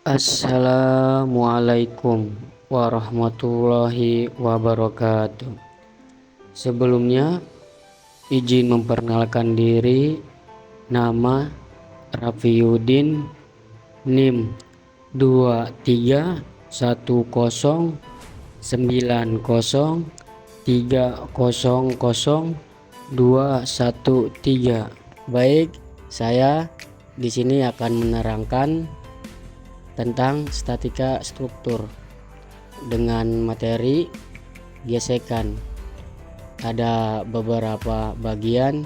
Assalamualaikum warahmatullahi wabarakatuh. Sebelumnya, izin memperkenalkan diri. Nama Raffiuddin, NIM 2310903000213. Baik, saya di sini akan menerangkan tentang statika struktur dengan materi gesekan. Ada beberapa bagian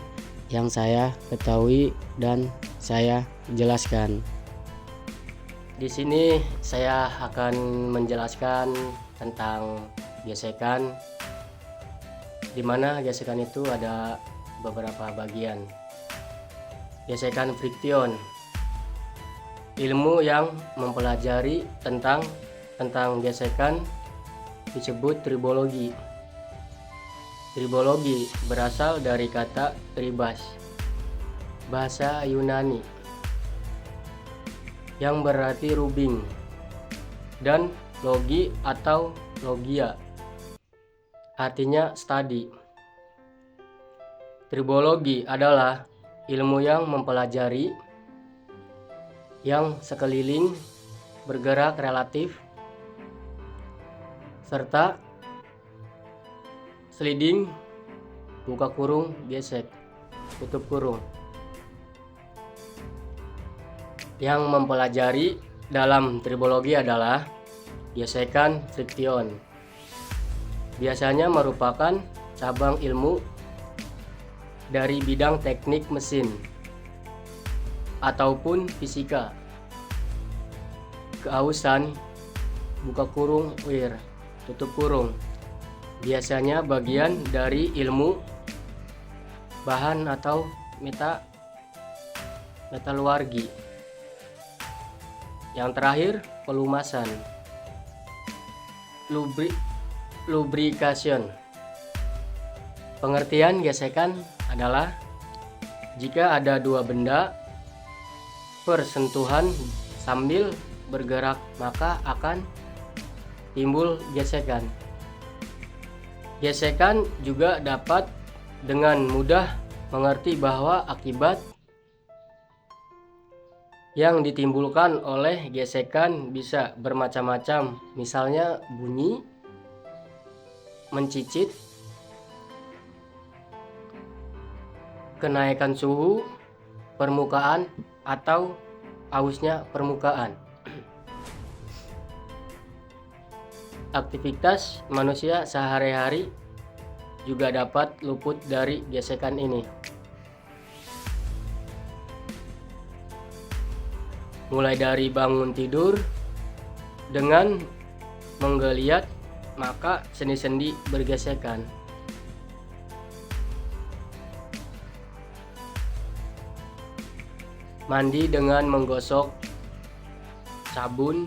yang saya ketahui dan saya jelaskan. Di sini saya akan menjelaskan tentang gesekan, di mana gesekan itu ada beberapa bagian. Gesekan friktion, ilmu yang mempelajari tentang gesekan disebut tribologi. Tribologi berasal dari kata tribas, bahasa Yunani, yang berarti rubing, dan logi atau logia, artinya studi. Tribologi adalah ilmu yang mempelajari yang sekeliling bergerak relatif serta sliding buka kurung gesek tutup kurung. Yang mempelajari dalam tribologi adalah gesekan friktion. Biasanya merupakan cabang ilmu dari bidang teknik mesin ataupun fisika. Keausan buka kurung wir tutup kurung biasanya bagian dari ilmu bahan atau metalurgi. Yang terakhir, pelumasan, lubrication. Pengertian gesekan adalah jika ada dua benda persentuhan sambil bergerak, maka akan timbul gesekan. Gesekan juga dapat dengan mudah mengerti bahwa akibat yang ditimbulkan oleh gesekan bisa bermacam-macam, misalnya bunyi, mencicit, kenaikan suhu permukaan, atau ausnya permukaan. Aktivitas manusia sehari-hari juga dapat luput dari gesekan ini. Mulai dari bangun tidur dengan menggeliat, maka sendi-sendi bergesekan. Mandi dengan menggosok sabun,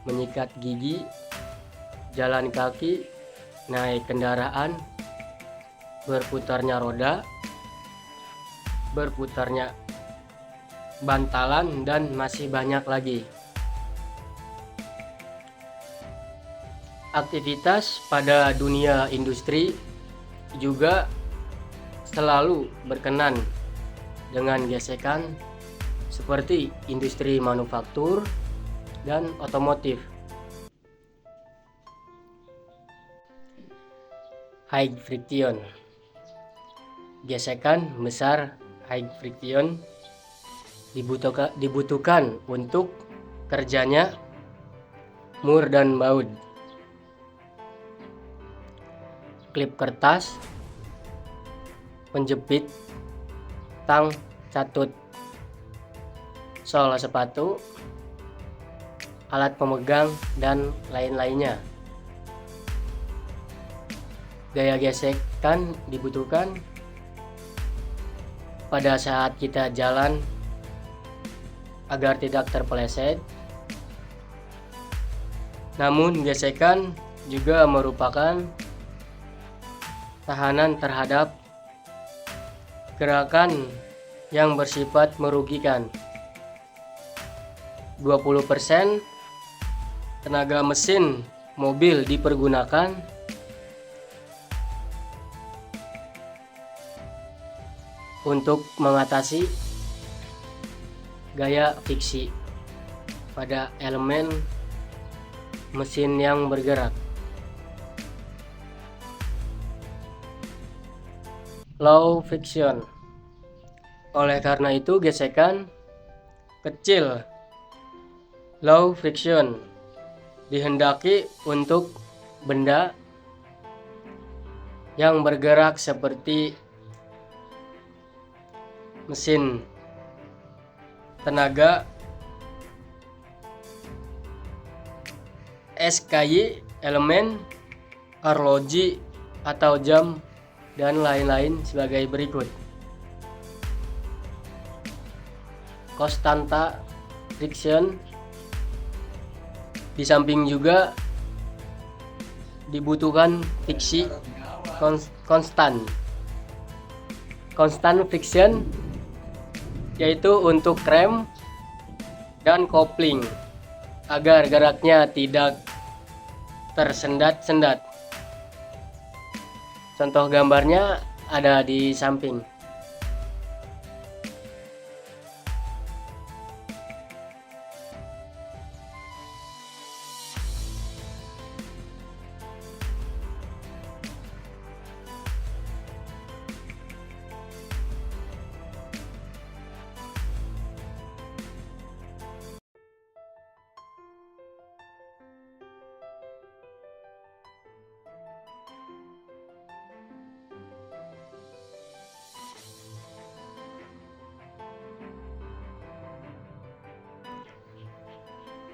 menyikat gigi, jalan kaki, naik kendaraan, berputarnya roda, berputarnya bantalan, dan masih banyak lagi. Aktivitas pada dunia industri juga selalu berkenan dengan gesekan, seperti industri manufaktur dan otomotif. High friction. Gesekan besar high friction dibutuhkan untuk kerjanya mur dan baut, klip kertas, penjepit, tang catut, sol sepatu, alat pemegang, dan lain-lainnya. Gaya gesekan dibutuhkan pada saat kita jalan agar tidak terpeleset. Namun gesekan juga merupakan tahanan terhadap gerakan yang bersifat merugikan. 20% tenaga mesin mobil dipergunakan untuk mengatasi gaya friksi pada elemen mesin yang bergerak. Low friction. Oleh karena itu gesekan kecil, low friction, dihendaki untuk benda yang bergerak seperti mesin tenaga, SKY, elemen, arloji atau jam, dan lain-lain sebagai berikut. Konstanta friction. Di samping juga dibutuhkan friksi konstan. Constant friction yaitu untuk rem dan kopling agar geraknya tidak tersendat-sendat. Contoh gambarnya ada di samping.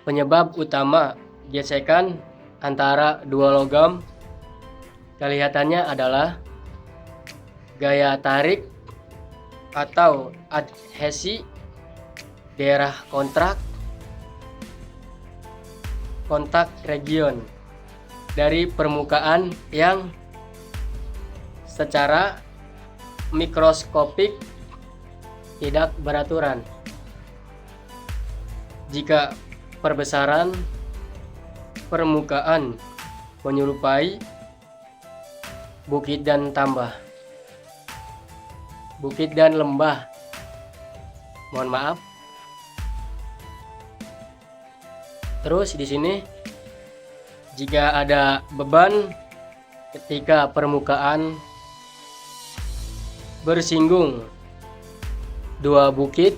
Penyebab utama gesekan antara dua logam kelihatannya adalah gaya tarik atau adhesi, daerah kontak region dari permukaan yang secara mikroskopik tidak beraturan. Jika perbesaran permukaan menyerupai bukit dan lembah. Mohon maaf. Terus di sini jika ada beban ketika permukaan bersinggung dua bukit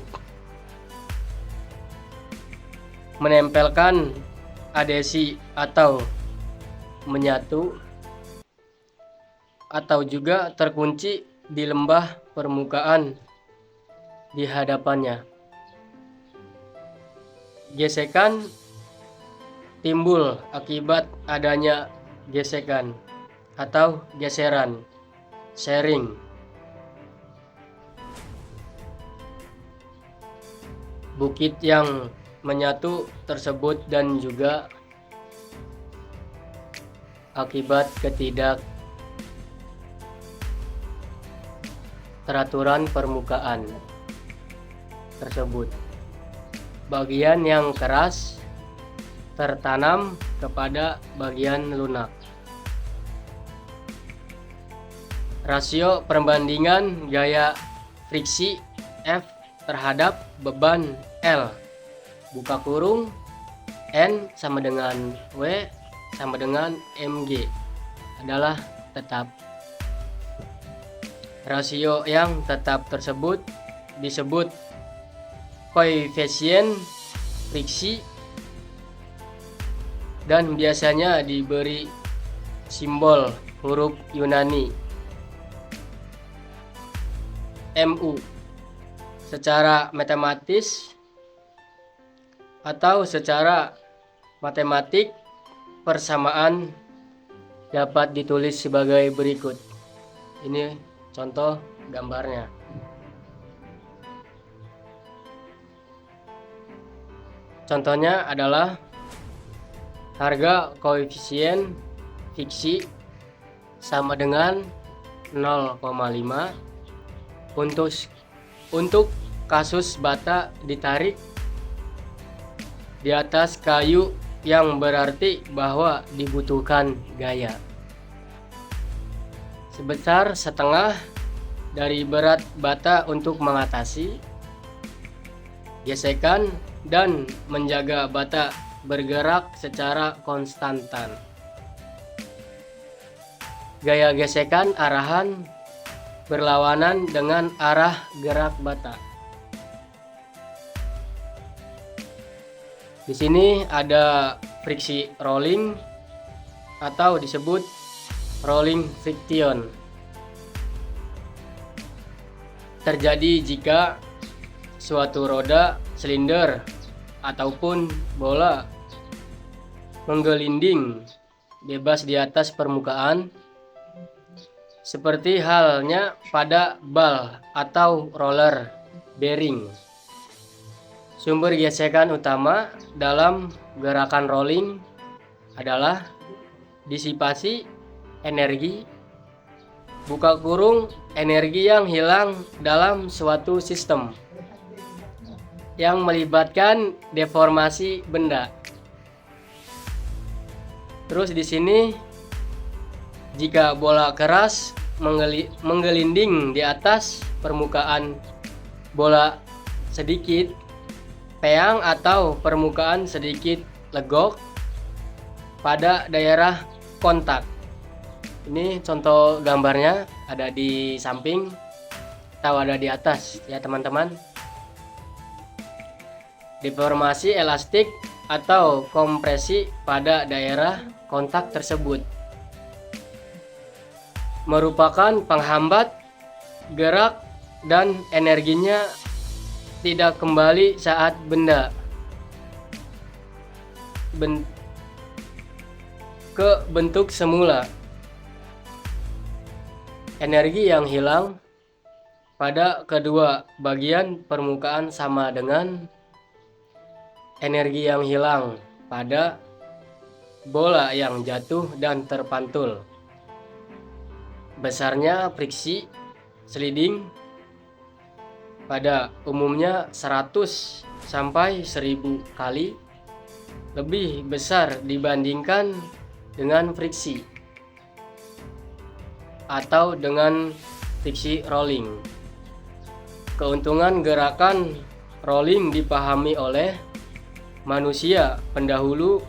menempelkan adhesi atau menyatu atau juga terkunci di lembah permukaan di hadapannya. Gesekan timbul akibat adanya gesekan atau geseran, sharing. Bukit yang menyatu tersebut dan juga akibat teraturan permukaan tersebut. Bagian yang keras tertanam kepada bagian lunak. Rasio perbandingan gaya friksi F terhadap beban L buka kurung N sama dengan W sama dengan mg adalah tetap. Rasio yang tetap tersebut disebut koefisien friksi dan biasanya diberi simbol huruf Yunani Mu secara matematis atau secara matematik. Persamaan dapat ditulis sebagai berikut. Ini contoh gambarnya. Contohnya adalah harga koefisien friksi sama dengan 0,5 untuk kasus bata ditarik di atas kayu yang berarti bahwa dibutuhkan gaya sebesar setengah dari berat bata untuk mengatasi gesekan dan menjaga bata bergerak secara konstantan. Gaya gesekan arahan berlawanan dengan arah gerak bata. Di sini ada friksi rolling atau disebut rolling friction. Terjadi jika suatu roda, silinder, ataupun bola menggelinding bebas di atas permukaan, seperti halnya pada bal atau roller bearing. Sumber gesekan utama dalam gerakan rolling adalah disipasi energi (buka kurung) energi yang hilang dalam suatu sistem yang melibatkan deformasi benda. Terus di sini, jika bola keras menggelinding di atas permukaan bola sedikit peang atau permukaan sedikit legok pada daerah kontak. Ini contoh gambarnya ada di samping atau ada di atas ya teman-teman. Deformasi elastik atau kompresi pada daerah kontak tersebut merupakan penghambat gerak dan energinya tidak kembali saat benda ke bentuk semula. Energi yang hilang pada kedua bagian permukaan sama dengan energi yang hilang pada bola yang jatuh dan terpantul. Besarnya friksi sliding pada umumnya 100 sampai 1000 kali lebih besar dibandingkan dengan friksi atau dengan friksi rolling. Keuntungan gerakan rolling dipahami oleh manusia pendahulu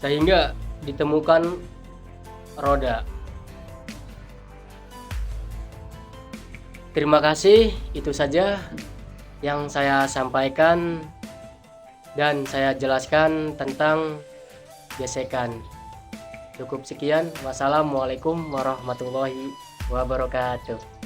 sehingga ditemukan roda. Terima kasih, itu saja yang saya sampaikan dan saya jelaskan tentang gesekan. Cukup sekian. Wassalamualaikum warahmatullahi wabarakatuh.